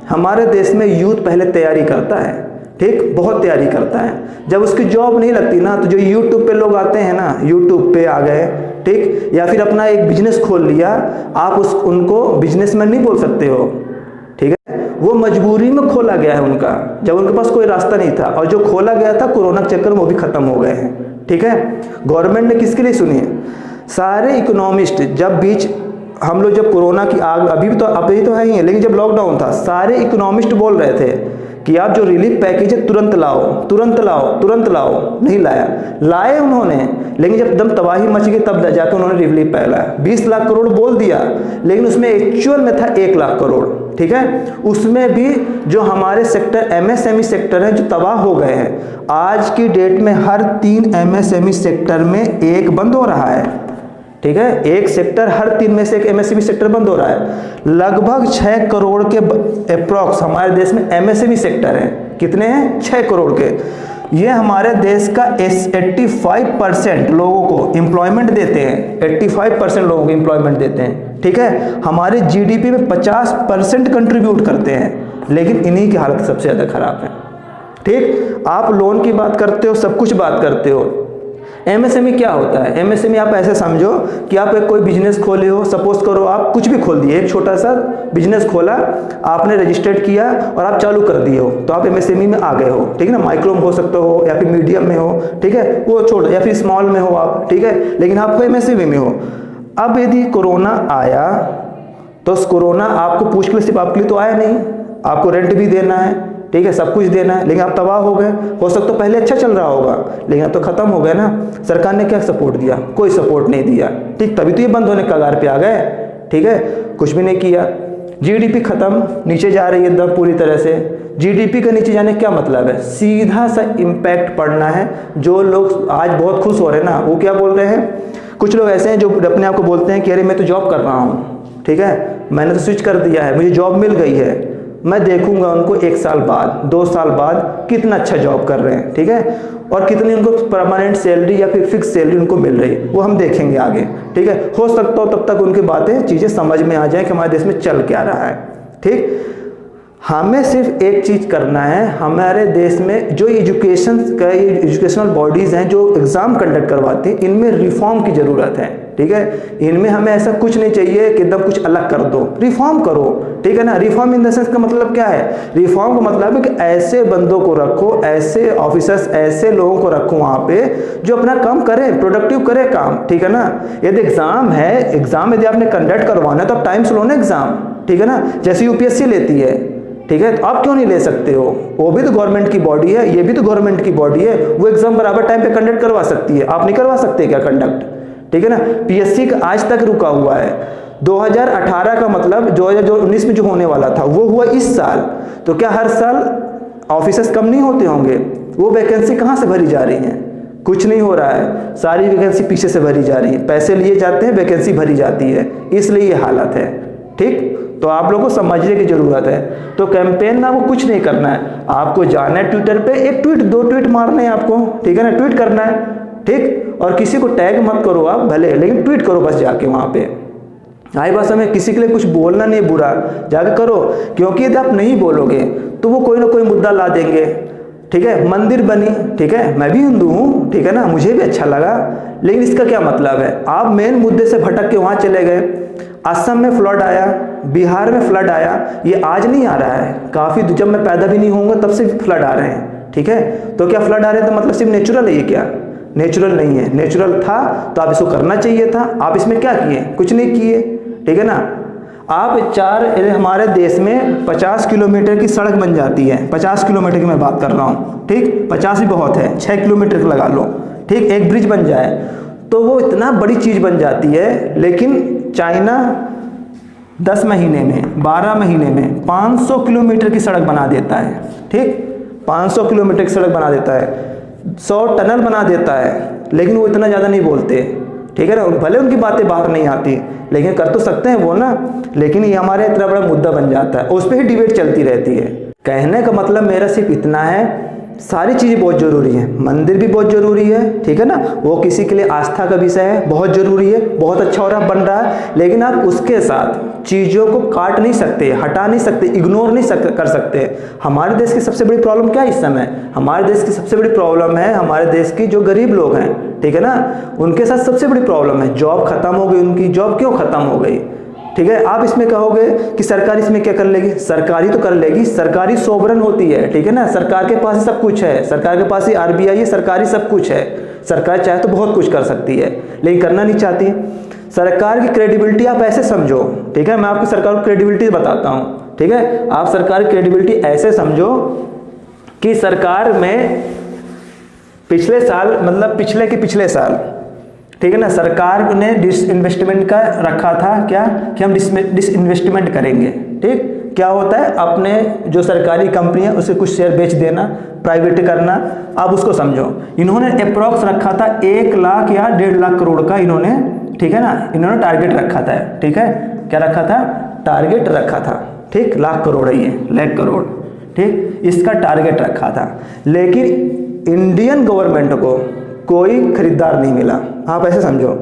हमारे देश में यूथ पहले तैयारी करता है, ठीक, बहुत तैयारी करता है, जब उसकी जॉब नहीं लगती ना, तो जो यूट्यूब पे लोग आते हैं ना, यूट्यूब पे आ गए, ठीक, या फिर अपना एक बिजनेस खोल लिया, आप उनको बिजनेसमैन नहीं बोल सकते हो, ठीक है, वो मजबूरी में खोला गया है उनका, जब उनके पास कोई रास्ता नहीं था, और जो खोला गया था कोरोना के चक्कर में वो भी खत्म हो गए हैं, ठीक है। गवर्नमेंट ने किसके लिए सुनी है? सारे इकोनॉमिस्ट, जब बीच हम लोग जब कोरोना की आग, अभी तो है ही है, लेकिन जब लॉकडाउन था सारे इकोनॉमिस्ट बोल रहे थे कि आप जो रिलीफ पैकेज है तुरंत लाओ, तुरंत लाओ, तुरंत लाओ, नहीं लाया, लाए उन्होंने, लेकिन जब दम तबाही मच गई तब जाकर उन्होंने रिलीफ पैकेज लाया। 20 लाख करोड़ बोल दिया, लेकिन उसमें एक्चुअल में था 1 लाख करोड़, ठीक है। उसमें भी जो हमारे सेक्टर एमएसएमई सेक्टर है जो तबाह हो गए हैं, आज की डेट में हर 3 एमएसएमई सेक्टर में एक बंद हो रहा है, ठीक है, एक सेक्टर, हर 3 में से एक एमएसएमई सेक्टर बंद हो रहा है। लगभग 6 करोड़ के अप्रॉक्स हमारे देश में एमएसएमई सेक्टर हैं। कितने हैं? 6 करोड़ के। ये हमारे देश का 85% लोगों को एम्प्लॉयमेंट देते हैं, 85% लोगों को एम्प्लॉयमेंट देते हैं, ठीक है। हमारे जीडीपी में 50% कंट्रीब्यूट करते हैं, लेकिन इन्हीं की हालत सबसे ज़्यादा खराब है, ठीक। आप लोन की बात करते हो, सब कुछ बात करते हो, एमएसएमई क्या होता है? एमएसएमई आप ऐसे समझो कि आप एक कोई बिजनेस खोले हो, सपोज करो आप कुछ भी खोल दिए, एक छोटा सा बिजनेस खोला, आपने रजिस्टर्ड किया और आप चालू कर दिए हो, तो आप एमएसएमई में आ गए हो, ठीक है ना। माइक्रो में हो सकते हो या फिर मीडियम में हो, ठीक है, वो छोड़, या फिर स्मॉल में हो आप, ठीक है, लेकिन आपको एमएसएमई में हो। अब यदि कोरोना आया तो उस कोरोना आपको पूछ के सिर्फ आपके लिए तो आया नहीं, आपको रेंट भी देना है, ठीक है, सब कुछ देना है, लेकिन आप तबाह हो गए। हो सकता है पहले अच्छा चल रहा होगा, लेकिन अब तो खत्म हो गया ना। सरकार ने क्या सपोर्ट दिया? कोई सपोर्ट नहीं दिया, ठीक, तभी तो ये बंद होने के कगार पे आ गए, ठीक है, कुछ भी नहीं किया। जीडीपी खत्म, नीचे जा रही है एकदम पूरी तरह से। जीडीपी का नीचे जाने क्या मतलब है? सीधा सा इम्पैक्ट पड़ना है। जो लोग आज बहुत खुश हो रहे हैं ना, वो क्या बोल रहे हैं? कुछ लोग ऐसे हैं जो अपने आप को बोलते हैं कि अरे मैं तो जॉब कर रहा हूँ, ठीक है, मैंने तो स्विच कर दिया है, मुझे जॉब मिल गई है, मैं देखूंगा उनको 1 साल बाद, 2 साल बाद कितना अच्छा जॉब कर रहे हैं, ठीक है, और कितनी उनको परमानेंट सैलरी या फिर फिक्स सैलरी उनको मिल रही है, वो हम देखेंगे आगे, ठीक है। हो सकता हो तब तक उनकी बातें, चीज़ें समझ में आ जाए कि हमारे देश में चल क्या रहा है, ठीक। हमें सिर्फ एक चीज़ करना है, हमारे देश में जो एजुकेशनल बॉडीज़ हैं जो एग्ज़ाम कंडक्ट करवाती हैं, इनमें रिफॉर्म की ज़रूरत है। ठीक है, इनमें हमें ऐसा कुछ नहीं चाहिए कि एकदम कुछ अलग कर दो, रिफॉर्म करो। ठीक है ना, रिफॉर्म इन द सेंस का मतलब क्या है? रिफॉर्म का मतलब है कि ऐसे बंदों को रखो, ऐसे ऑफिसर्स, ऐसे लोगों को रखो वहाँ पे जो अपना काम करें, प्रोडक्टिव करें काम। ठीक है ना, यदि एग्ज़ाम है, एग्ज़ाम यदि आपने कंडक्ट करवाना है तो आप टाइम से लो ना एग्ज़ाम। ठीक है ना, जैसे यूपीएससी लेती है, ठीक है, तो आप क्यों नहीं ले सकते हो? वो भी तो गवर्नमेंट की बॉडी है, ये भी तो गवर्नमेंट की बॉडी है, वो एग्जाम बराबर टाइम पे कंडक्ट करवा सकती है, आप नहीं करवा सकते क्या कंडक्ट? ठीक है ना, पीएससी का आज तक रुका हुआ है। 2018 का मतलब 2019 में जो होने वाला था वो हुआ इस साल, तो क्या हर साल ऑफिसर्स कम नहीं होते होंगे? वो वैकेंसी कहाँ से भरी जा रही है? कुछ नहीं हो रहा है, सारी वैकेंसी पीछे से भरी जा रही है, पैसे लिए जाते हैं, वैकेंसी भरी जाती है, इसलिए ये हालत है। ठीक, तो आप लोगों को समझने की जरूरत है। तो कैंपेन में आपको कुछ नहीं करना है, आपको जाना है ट्विटर पे, एक ट्वीट, 2 ट्वीट मारने हैं आपको। ठीक है ना, ट्वीट करना है। ठीक, और किसी को टैग मत करो आप भले, लेकिन ट्वीट करो बस जाके वहाँ पे। आई बात में किसी के लिए कुछ बोलना नहीं बुरा, जाके करो, क्योंकि यदि आप नहीं बोलोगे तो वो कोई ना कोई मुद्दा ला देंगे। ठीक है, मंदिर बनी, ठीक है, मैं भी हिंदू हूँ, ठीक है ना, मुझे भी अच्छा लगा, लेकिन इसका क्या मतलब है? आप मेन मुद्दे से भटक के वहाँ चले गए। असम में फ्लड आया, बिहार में फ्लड आया, ये आज नहीं आ रहा है, काफ़ी जब मैं पैदा भी नहीं होऊंगा तब से फ्लड आ रहे हैं। ठीक है, तो क्या फ्लड आ रहे हैं तो मतलब सिर्फ नेचुरल है? ये क्या नेचुरल नहीं है? नेचुरल था तो आप इसको करना चाहिए था, आप इसमें क्या किए? कुछ नहीं किए। ठीक है ना, आप हमारे देश में 50 किलोमीटर की सड़क बन जाती है, 50 किलोमीटर की मैं बात कर रहा हूँ। ठीक, 50 ही बहुत है, 6 किलोमीटर लगा लो। ठीक, एक ब्रिज बन जाए तो वो इतना बड़ी चीज़ बन जाती है, लेकिन चाइना 10 महीने में, 12 महीने में 500 किलोमीटर की सड़क बना देता है। ठीक, 500 किलोमीटर की सड़क बना देता है, 100 टनल बना देता है, लेकिन वो इतना ज़्यादा नहीं बोलते। ठीक है ना, भले उनकी बातें बाहर नहीं आती, लेकिन कर तो सकते हैं वो ना। लेकिन ये हमारे इतना बड़ा मुद्दा बन जाता है, उस पर ही डिबेट चलती रहती है। कहने का मतलब मेरा सिर्फ इतना है, सारी चीज़ें बहुत ज़रूरी हैं, मंदिर भी बहुत ज़रूरी है। ठीक है ना, वो किसी के लिए आस्था का विषय है, बहुत ज़रूरी है, बहुत अच्छा हो रहा बन रहा है, लेकिन आप उसके साथ चीज़ों को काट नहीं सकते, हटा नहीं सकते, इग्नोर नहीं कर सकते। हमारे देश की सबसे बड़ी प्रॉब्लम क्या है इस समय? हमारे देश की सबसे बड़ी प्रॉब्लम है हमारे देश की जो गरीब लोग हैं, ठीक है ना, उनके साथ सबसे बड़ी प्रॉब्लम है, जॉब खत्म हो गई उनकी। जॉब क्यों खत्म हो गई? ठीक है, आप इसमें कहोगे कि सरकार इसमें क्या कर लेगी? सरकारी तो कर लेगी, सरकारी सोवरन होती है। ठीक है ना, सरकार के पास ही सब कुछ है, सरकार के पास ही आरबीआई है, सरकारी सब कुछ है। सरकार चाहे तो बहुत कुछ कर सकती है, लेकिन करना नहीं चाहती। सरकार की क्रेडिबिलिटी आप ऐसे समझो, ठीक है, मैं आपको सरकार की क्रेडिबिलिटी बताता हूँ। ठीक है, आप सरकार की क्रेडिबिलिटी ऐसे समझो कि सरकार में पिछले साल, मतलब पिछले के पिछले साल, ठीक है ना, सरकार ने डिसइन्वेस्टमेंट का रखा था क्या, कि हम डिसइन्वेस्टमेंट करेंगे। ठीक, क्या होता है, अपने जो सरकारी कंपनी है उसे कुछ शेयर बेच देना, प्राइवेट करना। अब उसको समझो, इन्होंने अप्रॉक्स रखा था 1 लाख या 1.5 लाख करोड़ का, इन्होंने, ठीक है ना, इन्होंने टारगेट रखा था। ठीक है, क्या रखा था? टारगेट रखा था। ठीक, लाख करोड़ है ये, लाख करोड़। ठीक, इसका टारगेट रखा था, लेकिन इंडियन गवर्नमेंट को कोई खरीदार नहीं मिला। आप ऐसे समझो,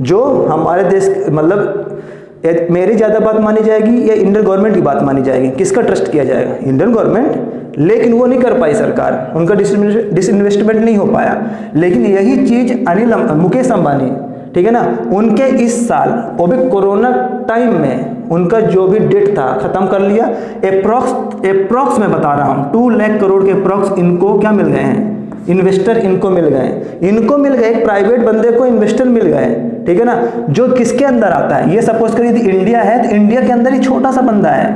जो हमारे देश, मतलब मेरी ज़्यादा बात मानी जाएगी या इंडियन गवर्नमेंट की बात मानी जाएगी? किसका ट्रस्ट किया जाएगा? Indian government. लेकिन वो नहीं कर पाई सरकार, उनका डिसइन्वेस्टमेंट नहीं हो पाया। लेकिन यही चीज़ मुकेश अंबानी, ठीक है ना, उनके इस साल, वो भी कोरोना टाइम में, उनका जो भी डेट था ख़त्म कर लिया। अप्रॉक्स मैं बता रहा हूँ 2 लाख करोड़ के अप्रॉक्स इनको क्या मिल गए हैं? इन्वेस्टर इनको मिल गए, एक प्राइवेट बंदे को इन्वेस्टर मिल गए। ठीक है ना, जो किसके अंदर आता है? ये सपोज करिए यदि इंडिया है तो इंडिया के अंदर ही छोटा सा बंदा है,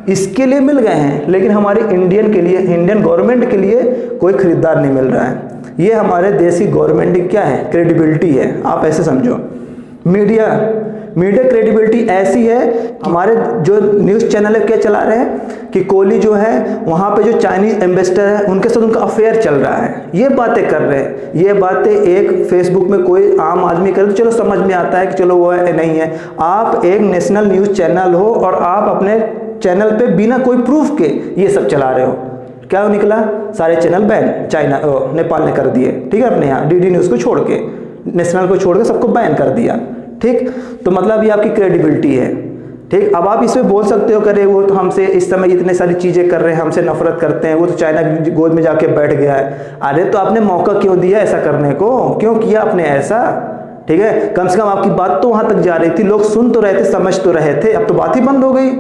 इसके लिए मिल गए हैं, लेकिन हमारे इंडियन के लिए, इंडियन गवर्नमेंट के लिए कोई खरीदार नहीं मिल रहा है। ये हमारे देश की गवर्नमेंट की क्या है? क्रेडिबिलिटी है। आप ऐसे समझो, मीडिया क्रेडिबिलिटी ऐसी है, हमारे जो न्यूज़ चैनल है क्या चला रहे हैं कि कोहली जो है वहाँ पे जो चाइनीज एम्बेसडर है उनके साथ उनका अफेयर चल रहा है, ये बातें कर रहे हैं। ये बातें एक फेसबुक में कोई आम आदमी करे तो चलो समझ में आता है कि चलो वो है नहीं है। आप एक नेशनल न्यूज़ चैनल हो और आप अपने चैनल पे बिना कोई प्रूफ के ये सब चला रहे हो, क्या निकला? सारे चैनल बैन, चाइना नेपाल ने कर दिए। ठीक है, अपने यहाँ डीडी न्यूज़ को छोड़ के, नेशनल को छोड़ के सबको बैन कर दिया। ठीक, तो मतलब ये आपकी क्रेडिबिलिटी है। ठीक। अब आप इसमें बोल सकते हो करे वो तो हमसे इस समय इतने सारी चीज़ें कर रहे हैं, हमसे नफरत करते हैं, वो तो चाइना की गोद में जाके बैठ गया है। अरे तो आपने मौका क्यों दिया ऐसा करने को, क्यों किया आपने ऐसा, ठीक है। कम से कम आपकी बात तो वहाँ तक जा रही थी, लोग सुन तो रहे थे, समझ तो रहे थे। अब तो बात ही बंद हो गई,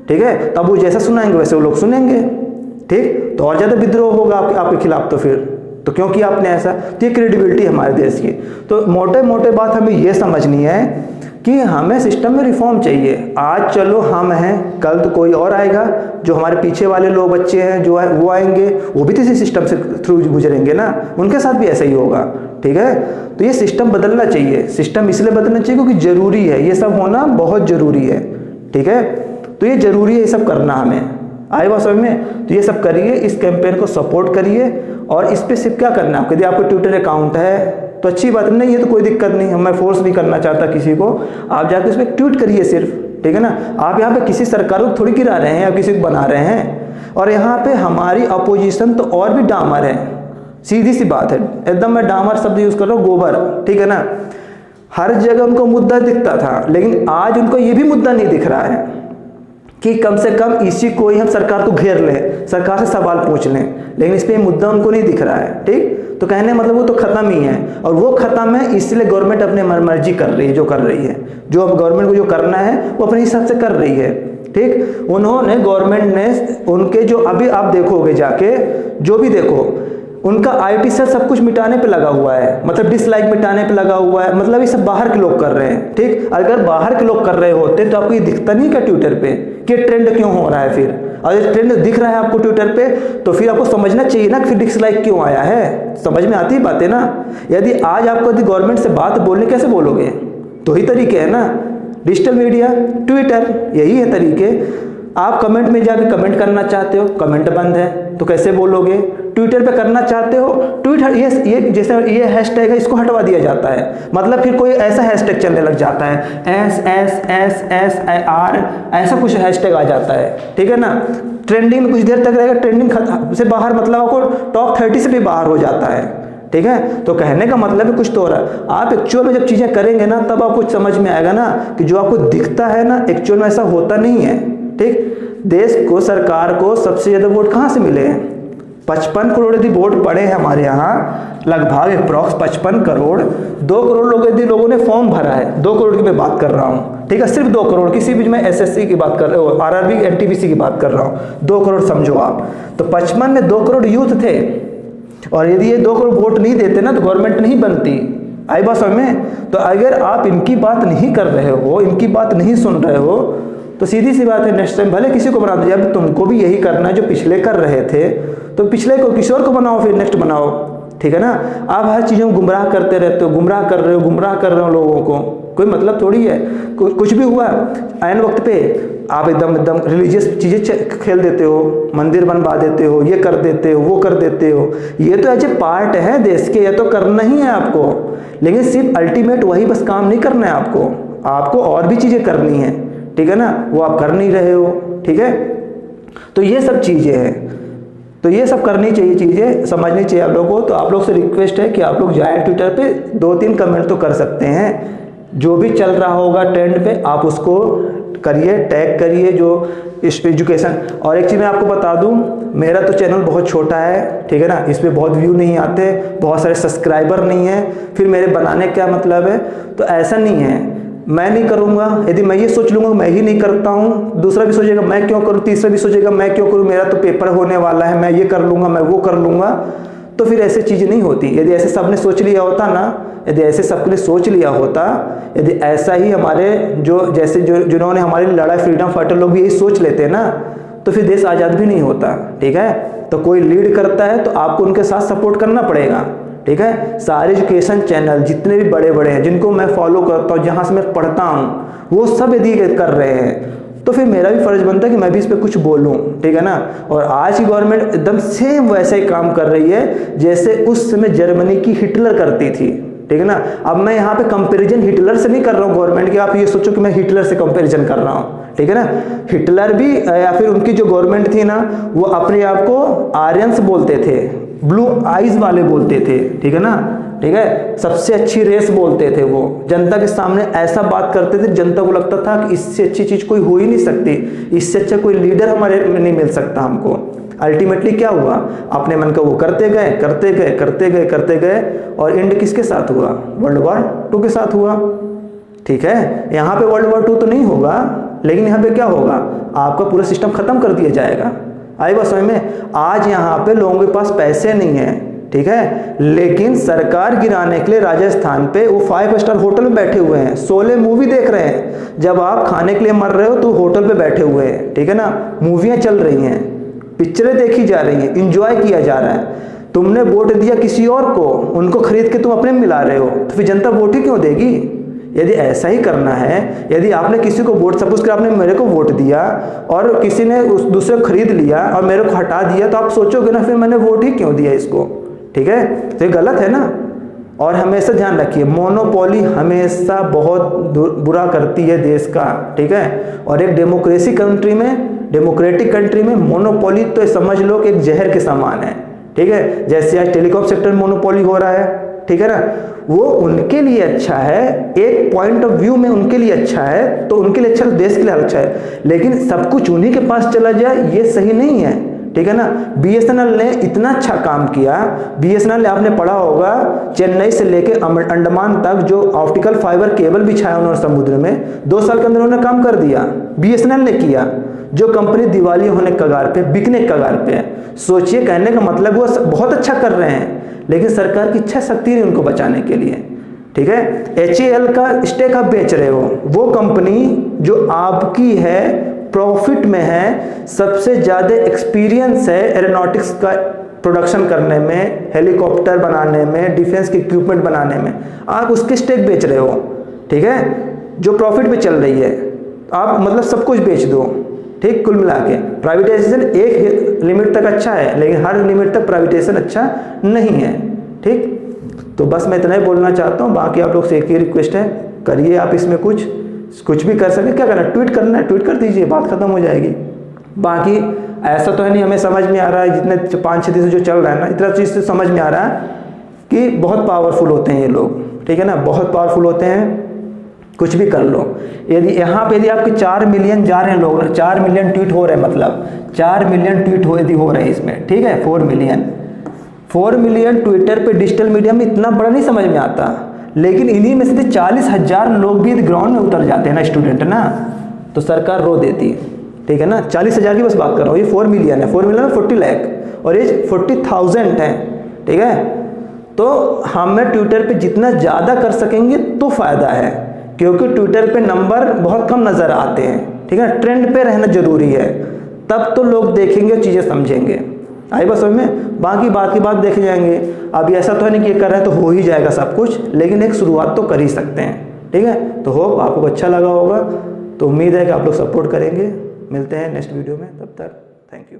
ठीक है। तब वो जैसा सुनाएंगे वैसे वो लोग सुनेंगे, ठीक। तो और ज़्यादा विद्रोह होगा आपके खिलाफ। तो क्यों किया आपने ऐसा। तो ये क्रेडिबिलिटी हमारे देश की। तो मोटे मोटे बात हमें ये समझनी है कि हमें सिस्टम में रिफॉर्म चाहिए। आज चलो हम हैं, कल तो कोई और आएगा, जो हमारे पीछे वाले लोग बच्चे हैं जो है वो आएंगे, वो भी तो इसी सिस्टम से थ्रू गुजरेंगे ना, उनके साथ भी ऐसा ही होगा, ठीक है। तो ये सिस्टम बदलना चाहिए। सिस्टम इसलिए बदलना चाहिए क्योंकि ज़रूरी है, ये सब होना बहुत ज़रूरी है, ठीक है। तो ये ज़रूरी है ये सब करना हमें, आए बात समझ में। तो ये सब करिए, इस कैंपेन को सपोर्ट करिए। और इस पर सिर्फ क्या करना है, यदि आपको ट्विटर अकाउंट है तो अच्छी बात नहीं है, तो कोई दिक्कत नहीं है, मैं फोर्स नहीं करना चाहता किसी को। आप जाकर उस पर ट्वीट करिए सिर्फ, ठीक है ना। आप यहाँ पे किसी सरकार को थोड़ी गिरा रहे हैं या किसी को बना रहे हैं। और यहाँ पे हमारी अपोजिशन तो और भी डामर है, सीधी सी बात है एकदम। मैं डामर शब्द यूज़ कर रहा हूँ, गोबर, ठीक है ना। हर जगह उनको मुद्दा दिखता था, लेकिन आज उनको ये भी मुद्दा नहीं दिख रहा है कि कम से कम इसी को ही हम सरकार को घेर लें, सरकार से सवाल पूछ लें। लेकिन इस पर मुद्दा उनको नहीं दिख रहा है, ठीक। तो कहने मतलब वो तो ख़त्म ही है, और वो ख़त्म है इसलिए गवर्नमेंट अपने मर्जी कर रही है, जो कर रही है, जो अब गवर्नमेंट को जो करना है वो अपने हिसाब से कर रही है, ठीक। उन्होंने गवर्नमेंट ने उनके जो अभी आप देखोगे जाके, जो भी देखो उनका आईटी सेल सब कुछ मिटाने पे लगा हुआ है, मतलब डिसलाइक मिटाने पे लगा हुआ है। मतलब ये सब बाहर के लोग कर रहे हैं, ठीक। अगर बाहर के लोग कर रहे होते तो आपको ये दिखता नहीं क्या ट्विटर पे कि ट्रेंड क्यों हो रहा है फिर। और ये ट्रेंड दिख रहा है आपको ट्विटर पे, तो फिर आपको समझना चाहिए ना फिर डिसलाइक क्यों आया है। समझ में आती है बातें ना। यदि आज आपको यदि गवर्नमेंट से बात बोलने कैसे बोलोगे, दो ही तरीके हैं ना, डिजिटल मीडिया, ट्विटर, यही है तरीके। आप कमेंट में जाके कमेंट करना चाहते हो, कमेंट बंद है तो कैसे बोलोगे। ट्विटर पे करना चाहते हो, ट्वीट ये जैसे ये हैशटैग है इसको हटवा दिया जाता है, मतलब फिर कोई ऐसा हैशटैग चलने लग जाता है, SSSSR ऐसा कुछ हैशटैग आ जाता है, ठीक है ना। ट्रेंडिंग में कुछ देर तक रहेगा, ट्रेंडिंग से बाहर मतलब आपको टॉप 30 से भी बाहर हो जाता है, ठीक है। तो कहने का मतलब है कुछ तो हो रहा है। आप एक्चुअल में जब चीज़ें करेंगे ना तब आपको समझ में आएगा ना कि जो आपको दिखता है ना एक्चुअल में ऐसा होता नहीं है, ठीक। देश को, सरकार को सबसे ज़्यादा वोट कहाँ से मिले हैं, 55 करोड़ यदि वोट पड़े हैं हमारे यहाँ, लगभग अप्रॉक्स 55 करोड़, 2 करोड़ लोगों ने फॉर्म भरा है, 2 करोड़ की मैं बात कर रहा हूँ, ठीक है। सिर्फ 2 करोड़, किसी भी मैं SSC की बात कर रहा हूँ, RRB NTPC की बात कर रहा हूँ, 2 करोड़ समझो आप। तो 55 में 2 करोड़ यूथ थे, और यदि ये 2 करोड़ वोट नहीं देते ना तो गवर्नमेंट नहीं बनती, आई बात समझ में। तो अगर आप इनकी बात नहीं कर रहे हो, इनकी बात नहीं सुन रहे हो, तो सीधी सी बात है नेक्स्ट टाइम भले किसी को बना दो। जब तुमको भी यही करना है जो पिछले कर रहे थे, तो पिछले को किसी और को बनाओ, फिर नेक्स्ट बनाओ, ठीक है ना। आप हर चीज़ों को गुमराह करते रहते हो, गुमराह कर रहे हो लोगों को, कोई मतलब थोड़ी है। कुछ भी हुआ ऐन वक्त पे आप एकदम रिलीजियस चीज़ें खेल देते हो, मंदिर बनवा देते हो, ये कर देते हो, वो कर देते हो। ये तो एज ए पार्ट है देश के, ये तो करना ही है आपको, लेकिन सिर्फ अल्टीमेट वही बस काम नहीं करना है आपको और भी चीज़ें करनी है, ठीक है ना। वो आप कर नहीं रहे हो, ठीक है। तो ये सब चीज़ें हैं, तो ये सब करनी चाहिए, चीज़ें समझनी चाहिए आप लोगों को। तो आप लोग से रिक्वेस्ट है कि आप लोग जाए ट्विटर पे, 2-3 कमेंट तो कर सकते हैं, जो भी चल रहा होगा ट्रेंड पे आप उसको करिए, टैग करिए जो इस एजुकेशन। और एक चीज़ मैं आपको बता दूं, मेरा तो चैनल बहुत छोटा है, ठीक है ना, इस पर बहुत व्यू नहीं आते, बहुत सारे सब्सक्राइबर नहीं है, फिर मेरे बनाने क्या मतलब है। तो ऐसा नहीं है, मैं नहीं करूँगा। यदि मैं ये सोच लूँगा मैं ही नहीं करता हूँ, दूसरा भी सोचेगा मैं क्यों करूँ, तीसरा भी सोचेगा मैं क्यों करूँ, मेरा तो पेपर होने वाला है, मैं ये कर लूँगा, मैं वो कर लूँगा, तो फिर ऐसी चीज़ नहीं होती। यदि ऐसे सबने सोच लिया होता ना, यदि ऐसे सबने सोच लिया होता, यदि ऐसा ही हमारे जिन्होंने हमारे लिए लड़ा, फ्रीडम फाइटर लोग भी यही सोच लेते ना, तो फिर देश आज़ाद भी नहीं होता, ठीक है। तो कोई लीड करता है तो आपको उनके साथ सपोर्ट करना पड़ेगा, ठीक है। सारे एजुकेशन चैनल जितने भी बड़े बड़े हैं, जिनको मैं फॉलो करता हूँ, जहाँ से मैं पढ़ता हूँ, वो सब यदि कर रहे हैं तो फिर मेरा भी फर्ज बनता है कि मैं भी इस पर कुछ बोलूँ, ठीक है ना। और आज की गवर्नमेंट एकदम सेम वैसा ही काम कर रही है जैसे उस समय जर्मनी की हिटलर करती थी, ठीक है ना। अब मैं यहाँ पे कंपैरिजन हिटलर से नहीं कर रहा हूँ गवर्नमेंट की, आप ये सोचो कि मैं हिटलर से कंपैरिजन कर रहा हूँ, ठीक है ना। हिटलर भी या फिर उनकी जो गवर्नमेंट थी ना, वो अपने आप को आर्यंस बोलते थे, ब्लू आइज वाले बोलते थे, ठीक है ना। ठीक है, सबसे अच्छी रेस बोलते थे वो, जनता के सामने ऐसा बात करते थे जनता को लगता था कि इससे अच्छी चीज़ कोई हो ही नहीं सकती, इससे अच्छा कोई लीडर हमारे में नहीं मिल सकता हमको। अल्टीमेटली क्या हुआ, अपने मन का वो करते गए करते गए करते गए करते गए और एंड किसके साथ हुआ, वर्ल्ड वॉर 2 के साथ हुआ। ठीक है, यहाँ पे वर्ल्ड वॉर 2 तो नहीं होगा, लेकिन यहाँ पे क्या होगा, आपका पूरा सिस्टम खत्म कर दिया जाएगा। आई बात समझ में। आज यहाँ पे लोगों के पास पैसे नहीं है, ठीक है, लेकिन सरकार गिराने के लिए राजस्थान पे वो 5 स्टार होटल में बैठे हुए हैं, 16 मूवी देख रहे हैं। जब आप खाने के लिए मर रहे हो तो होटल पे बैठे हुए हैं, ठीक है ना, मूवियाँ चल रही हैं, पिक्चरें देखी जा रही हैं, इंजॉय किया जा रहा है। तुमने वोट दिया किसी और को, उनको खरीद के तुम अपने में मिला रहे हो, तो फिर जनता वोट ही क्यों देगी। यदि ऐसा ही करना है, यदि आपने किसी को वोट, सपोज कर आपने मेरे को वोट दिया और किसी ने उस दूसरे को खरीद लिया और मेरे को हटा दिया, तो आप सोचोगे ना फिर मैंने वोट ही क्यों दिया इसको, ठीक है, तो ये गलत है ना। और हमेशा ध्यान रखिए, मोनोपोली हमेशा बहुत बुरा करती है देश का, ठीक है। और एक डेमोक्रेसी कंट्री में, डेमोक्रेटिक कंट्री में मोनोपोली तो समझ लो कि एक जहर के समान है, ठीक है। जैसे आज टेलीकॉम सेक्टर में मोनोपोली हो रहा है, ठीक है ना, वो उनके लिए अच्छा है, एक पॉइंट ऑफ व्यू में उनके लिए अच्छा है, तो उनके लिए अच्छा, तो देश के लिए अच्छा है। लेकिन सब कुछ उन्हीं के पास चला जाए ये सही नहीं है, ठीक है ना। BSNL ने इतना अच्छा काम किया, BSNL ने आपने पढ़ा होगा चेन्नई से लेके अंडमान तक जो ऑप्टिकल फाइबर केबल बिछाया उन्होंने समुद्र में, 2 साल के अंदर उन्होंने काम कर दिया, BSNL ने किया। जो कंपनी दिवाली होने कगार पे, बिकने कगार पे है। सोचिए, कहने का मतलब वो बहुत अच्छा कर रहे हैं, लेकिन सरकार की इच्छा शक्ति नहीं उनको बचाने के लिए, ठीक है। HAL का स्टेक आप बेच रहे हो, वो कंपनी जो आपकी है, प्रॉफिट में है, सबसे ज़्यादा एक्सपीरियंस है एरोनॉटिक्स का प्रोडक्शन करने में, हेलीकॉप्टर बनाने में, डिफेंस के इक्विपमेंट बनाने में, आप उसके स्टेक बेच रहे हो, ठीक है, जो प्रॉफिट पे चल रही है। आप मतलब सब कुछ बेच दो, ठीक। कुल मिला के प्राइवेटाइजेशन एक लिमिट तक अच्छा है, लेकिन हर लिमिट तक प्राइवेटाइजेशन अच्छा नहीं है, ठीक। तो बस मैं इतना ही बोलना चाहता हूँ। बाकी आप लोग से एक ही रिक्वेस्ट है, करिए आप इसमें कुछ भी कर सके, क्या करना है, ट्वीट करना है, ट्वीट कर दीजिए, बात खत्म हो जाएगी। बाकी ऐसा तो है नहीं, हमें समझ में आ रहा है, जितने 5-6 दिन से जो चल रहा है ना, इतना चीज़ से समझ में आ रहा है कि बहुत पावरफुल होते हैं ये लोग, ठीक है ना, बहुत पावरफुल होते हैं, कुछ भी कर लो। यदि यहाँ पे यदि आपके 4 मिलियन जा रहे हैं लोग, 4 मिलियन ट्वीट हो रहे हैं, मतलब 4 मिलियन ट्वीट यदि हो रहे हैं इसमें, ठीक है, 4 मिलियन ट्विटर पे डिजिटल मीडिया में इतना बड़ा नहीं समझ में आता, लेकिन इन्हीं में से 40,000 लोग भी ग्राउंड में उतर जाते हैं ना, स्टूडेंट ना, तो सरकार रो देती है, ठीक है ना। 40,000 की बस बात कर रहा हूँ, ये 4 मिलियन है, 4 मिलियन में 40 लाख और ये 40,000 है, ठीक है। तो हमें ट्विटर पे जितना ज़्यादा कर सकेंगे तो फ़ायदा है, क्योंकि ट्विटर पे नंबर बहुत कम नज़र आते हैं, ठीक है। ट्रेंड पे रहना जरूरी है, तब तो लोग देखेंगे, चीज़ें समझेंगे। आई बस समझ में। बाकी बात की बात देखे जाएंगे। अभी ऐसा तो है नहीं कि कर रहे हैं तो हो ही जाएगा सब कुछ, लेकिन एक शुरुआत तो कर ही सकते हैं, ठीक है। तो होप आपको अच्छा लगा होगा, तो उम्मीद है कि आप लोग सपोर्ट करेंगे। मिलते हैं नेक्स्ट वीडियो में, तब तक थैंक यू।